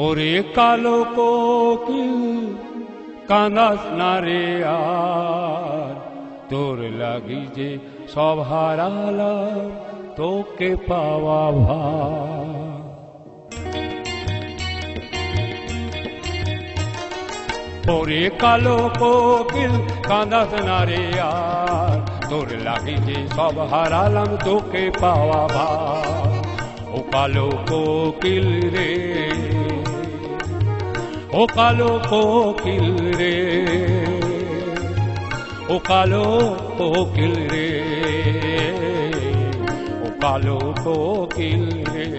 ওরে কালো কোকিল কাঁদাস না রে আর, তোর লাগি যে সব হারালাম তোকে পাওয়া ভার। ওরে কালো কোকিল কাঁদাস না রে আর, তোর লাগি যে সব হারালাম তোকে পাওয়া ভার। ও কালো কোকিল রে, ও কালো কোকিল রে, ও কালো কোকিল রে, ও কালো কোকিল রে।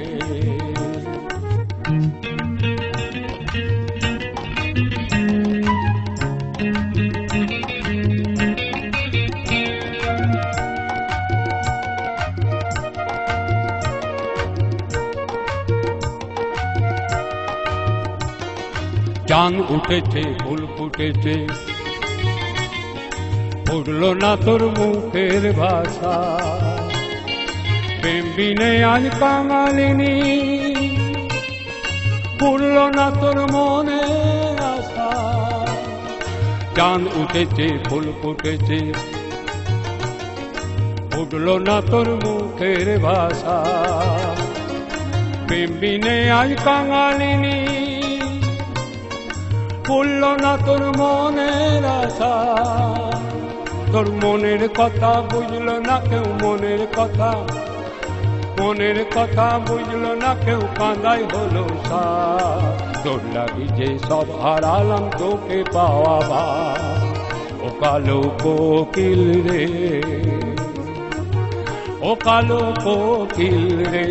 চাঁদ উঠেছে ফুল ফুটেছে, ফুটলো না তোর মুখের ভাষা। প্রেম বিনে আজ কাঙালিনী, ফুটলো না তোর মনের আশা। চাঁদ উঠেছে ফুল ফুটেছে, ফুটলো না তোর মুখের ভাষা। প্রেম বিনে আজ কাঙালিনী, ফুললো না তোর মনের আশা। তোর মনের কথা বুঝলো না কেউ, মনের কথা, মনের কথা বুঝলো না কেউ, কাঁদাই হলো সা। তোর লাগি যে সব হারালাম তোকে পাওয়া ভার। ও কালো কোকিল রে, ও কালো কোকিল রে,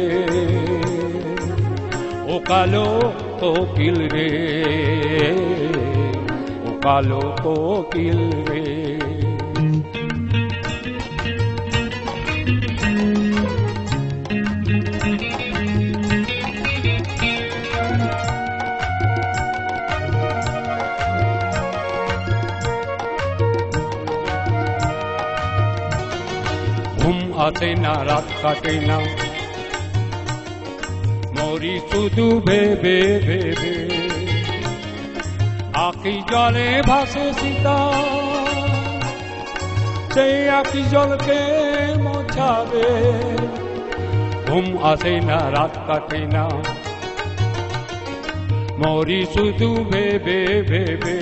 ও কালো কোকিল রে, ও কালো কোকিল রে। ঘুম আসে না রাত কাটে না, মরি শুধু ভেবে ভেবে। আখি জলে ভাসে সীতা, সেই আখি জলকে মোছাবে। ঘুম আসে না রাত কাটে না, মরি শুধু ভেবে ভেবে।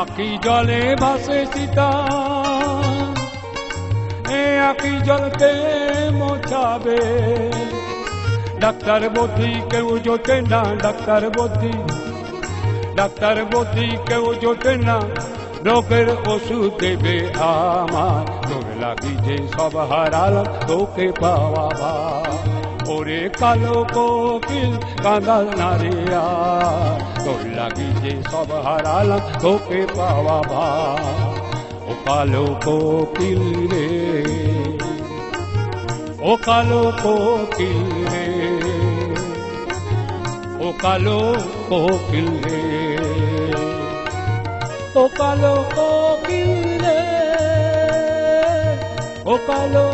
আখি জলে ভাসে সীতা, আখি জলকে মোছাবে। ডাক্তার বদ্যি কেউ জোটে না, ডাক্তার বদ্যি, ডাক্তার বদ্যি কেউ জোটে না, রোগের ওষুধ দেবে আমার। তোর লাগি যে সব হারালাম তোকে পাওয়া ভার। ওরে কালো কোকিল কাঁদাস না রে আর, তোর লাগি যে সব হারালাম তোকে পাওয়া ভার। ও কালো কোকিল রে, ও কালো কোকিল রে, ও কালো কোকিল রে, ও কালো কোকিল রে, ও কালো।